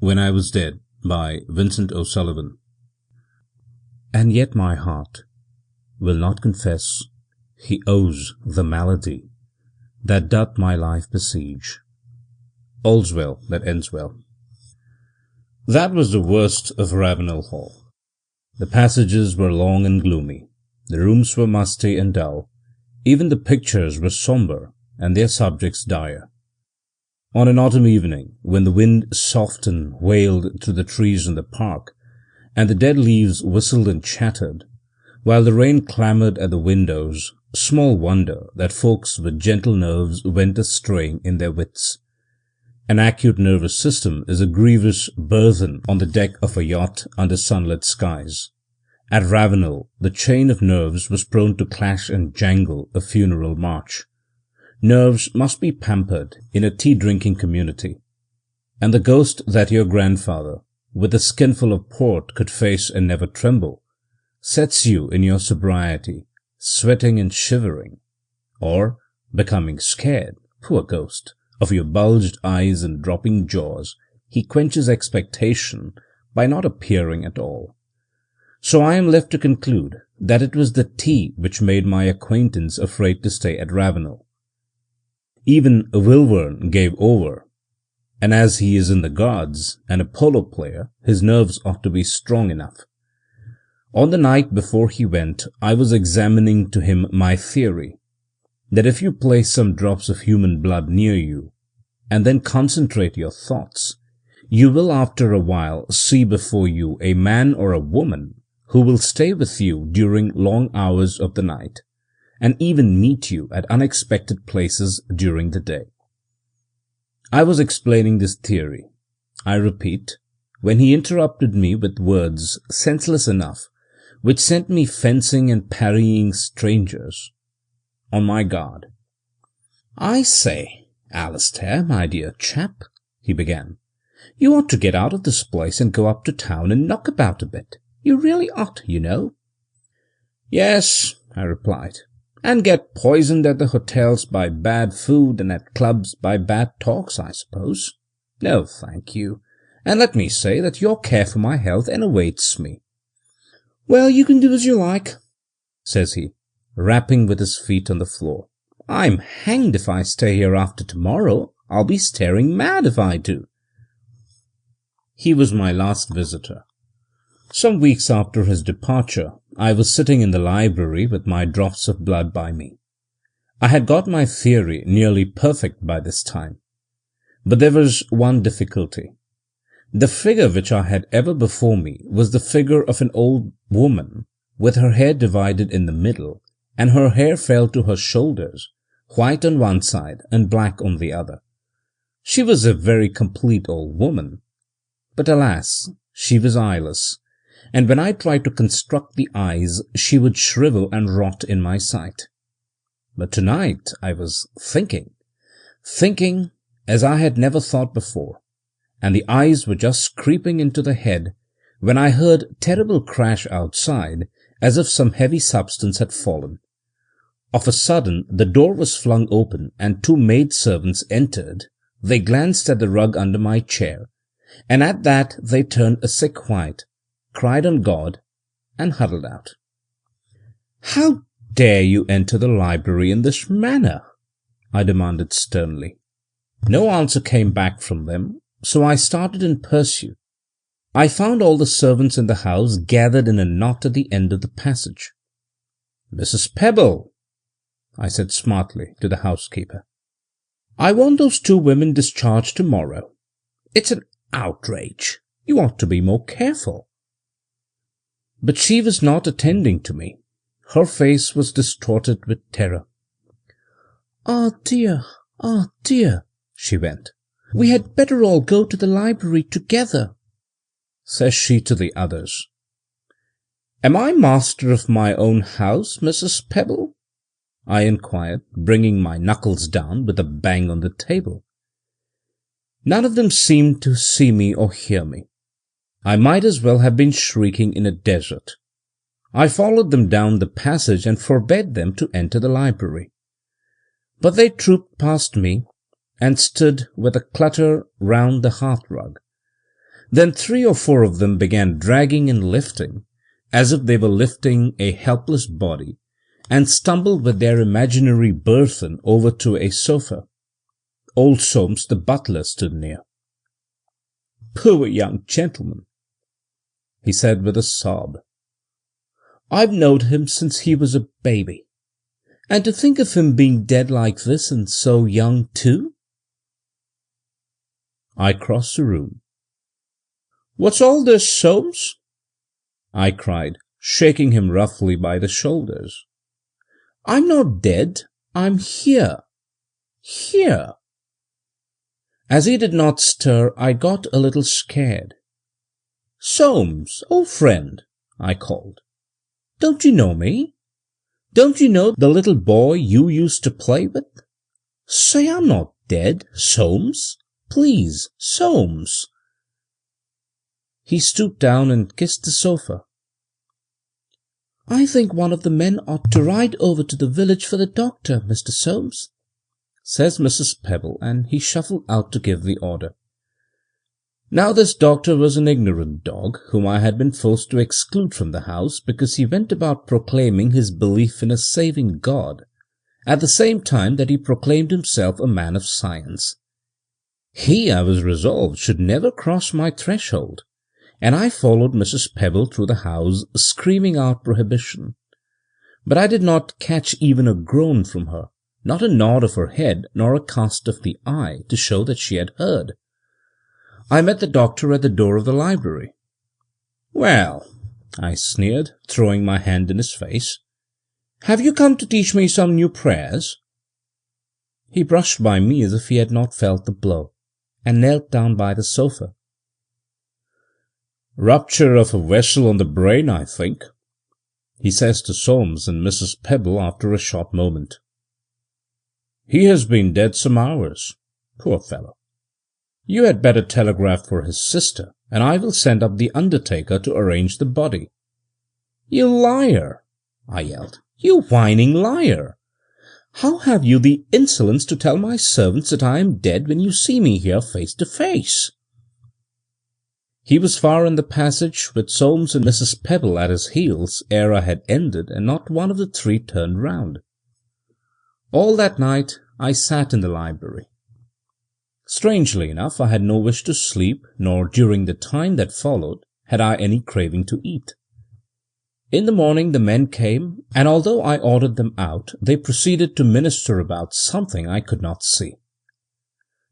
When I Was Dead by Vincent O'Sullivan. And yet my heart will not confess he owes the malady that doth my life besiege. All's well that ends well. That was the worst of Ravenel Hall. The passages were long and gloomy, the rooms were musty and dull, even the pictures were sombre and their subjects dire. On an autumn evening, when the wind soft and wailed through the trees in the park, and the dead leaves whistled and chattered, while the rain clamoured at the windows, small wonder that folks with gentle nerves went a-straying in their wits. An acute nervous system is a grievous burthen on the deck of a yacht under sunlit skies. At Ravenel, the chain of nerves was prone to clash and jangle a funeral march. Nerves must be pampered in a tea-drinking community, and the ghost that your grandfather, with a skinful of port, could face and never tremble, sets you in your sobriety, sweating and shivering, or, becoming scared, poor ghost, of your bulged eyes and dropping jaws, he quenches expectation by not appearing at all. So I am left to conclude that it was the tea which made my acquaintance afraid to stay at Ravenel. Even Wilvern gave over, and as he is in the Guards and a polo player, his nerves ought to be strong enough. On the night before he went, I was examining to him my theory, that if you place some drops of human blood near you, and then concentrate your thoughts, you will after a while see before you a man or a woman who will stay with you during long hours of the night, and even meet you at unexpected places during the day. I was explaining this theory, I repeat, when he interrupted me with words senseless enough, which sent me fencing and parrying strangers on my guard. "I say, Alistair, my dear chap," he began, "you ought to get out of this place and go up to town and knock about a bit. You really ought, you know." "Yes," I replied, "and get poisoned at the hotels by bad food and at clubs by bad talks, I suppose. No, thank you, and let me say that your care for my health enervates me." "Well, you can do as you like," says he, rapping with his feet on the floor. "I'm hanged if I stay here after tomorrow. I'll be staring mad if I do." He was my last visitor. Some weeks after his departure, I was sitting in the library with my drops of blood by me. I had got my theory nearly perfect by this time, but there was one difficulty. The figure which I had ever before me was the figure of an old woman, with her hair divided in the middle, and her hair fell to her shoulders, white on one side and black on the other. She was a very complete old woman, but alas, she was eyeless, and when I tried to construct the eyes, she would shrivel and rot in my sight. But tonight I was thinking as I had never thought before, and the eyes were just creeping into the head when I heard terrible crash outside, as if some heavy substance had fallen. Of a sudden the door was flung open and two maidservants entered. They glanced at the rug under my chair, and at that they turned a sick white, cried on God, and huddled out. "How dare you enter the library in this manner?" I demanded sternly. No answer came back from them, so I started in pursuit. I found all the servants in the house gathered in a knot at the end of the passage. "Mrs. Pebble," I said smartly to the housekeeper, "I want those two women discharged tomorrow. It's an outrage. You ought to be more careful." But she was not attending to me. Her face was distorted with terror. Ah, dear, she went. "We had better all go to the library together," says she to the others. "Am I master of my own house, Mrs. Pebble?" I inquired, bringing my knuckles down with a bang on the table. None of them seemed to see me or hear me. I might as well have been shrieking in a desert. I followed them down the passage and forbade them to enter the library. But they trooped past me and stood with a clutter round the hearthrug. Then 3 or 4 of them began dragging and lifting, as if they were lifting a helpless body, and stumbled with their imaginary burthen over to a sofa. Old Soames, the butler, stood near. "Poor young gentleman," he said with a sob. "I've known him since he was a baby. And to think of him being dead like this, and so young too." I crossed the room. "What's all this, Soames?" I cried, shaking him roughly by the shoulders. "I'm not dead. I'm here. Here." As he did not stir, I got a little scared. "Soames, old friend," I called. "Don't you know me? Don't you know the little boy you used to play with? Say I'm not dead, Soames. Please, Soames." He stooped down and kissed the sofa. "I think one of the men ought to ride over to the village for the doctor, Mr. Soames," says Mrs. Pebble, and he shuffled out to give the order. Now this doctor was an ignorant dog, whom I had been forced to exclude from the house because he went about proclaiming his belief in a saving God, at the same time that he proclaimed himself a man of science. He, I was resolved, should never cross my threshold, and I followed Mrs. Pebble through the house, screaming out prohibition. But I did not catch even a groan from her, not a nod of her head, nor a cast of the eye to show that she had heard. I met the doctor at the door of the library. "Well," I sneered, throwing my hand in his face, "have you come to teach me some new prayers?" He brushed by me as if he had not felt the blow, and knelt down by the sofa. "Rupture of a vessel on the brain, I think," he says to Soames and Mrs. Pebble after a short moment. "He has been dead some hours. Poor fellow. You had better telegraph for his sister, and I will send up the undertaker to arrange the body." "You liar!" I yelled. "You whining liar! How have you the insolence to tell my servants that I am dead when you see me here face to face?" He was far in the passage, with Soames and Mrs. Pebble at his heels, ere I had ended, and not one of the 3 turned round. All that night I sat in the library. Strangely enough, I had no wish to sleep, nor during the time that followed had I any craving to eat. In the morning the men came, and although I ordered them out, they proceeded to minister about something I could not see.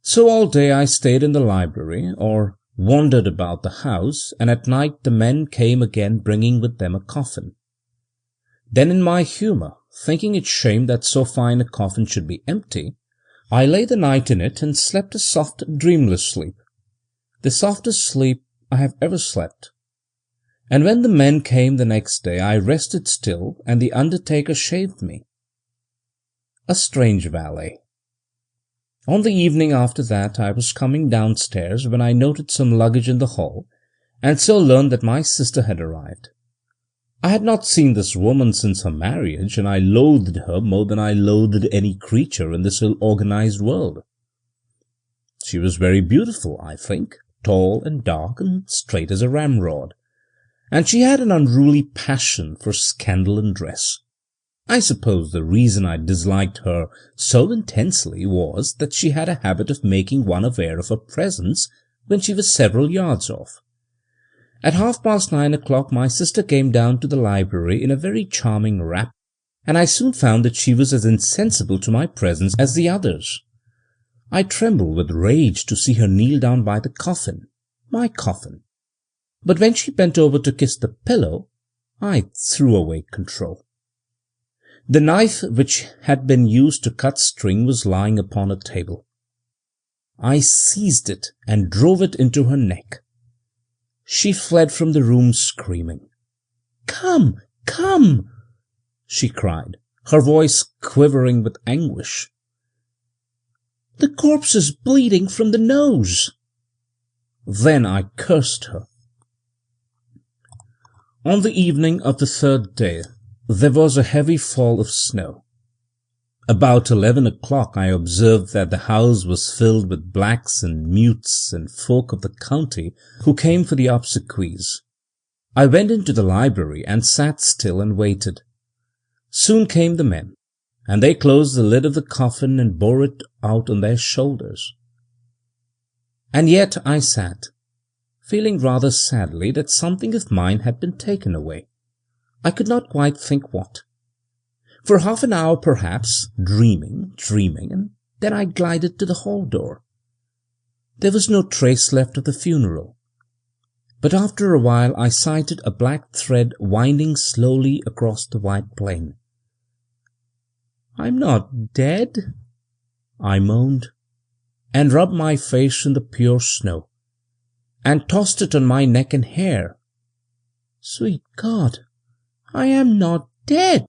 So all day I stayed in the library, or wandered about the house, and at night the men came again, bringing with them a coffin. Then in my humour, thinking it shame that so fine a coffin should be empty, I lay the night in it and slept a soft, dreamless sleep, the softest sleep I have ever slept. And when the men came the next day, I rested still, and the undertaker shaved me. A strange valet. On the evening after that, I was coming downstairs when I noted some luggage in the hall, and so learned that my sister had arrived. I had not seen this woman since her marriage, and I loathed her more than I loathed any creature in this ill-organized world. She was very beautiful, I think, tall and dark and straight as a ramrod, and she had an unruly passion for scandal and dress. I suppose the reason I disliked her so intensely was that she had a habit of making one aware of her presence when she was several yards off. At 9:30 my sister came down to the library in a very charming wrap, and I soon found that she was as insensible to my presence as the others. I trembled with rage to see her kneel down by the coffin, my coffin. But when she bent over to kiss the pillow, I threw away control. The knife which had been used to cut string was lying upon a table. I seized it and drove it into her neck. She fled from the room screaming. "Come, come!" she cried, her voice quivering with anguish. "The corpse is bleeding from the nose." Then I cursed her. On the evening of the 3rd day there was a heavy fall of snow. About 11 o'clock I observed that the house was filled with blacks and mutes and folk of the county who came for the obsequies. I went into the library and sat still and waited. Soon came the men, and they closed the lid of the coffin and bore it out on their shoulders. And yet I sat, feeling rather sadly that something of mine had been taken away. I could not quite think what. For half an hour perhaps, dreaming, and then I glided to the hall door. There was no trace left of the funeral, but after a while I sighted a black thread winding slowly across the white plain. "I'm not dead," I moaned, and rubbed my face in the pure snow, and tossed it on my neck and hair. Sweet God, I am not dead!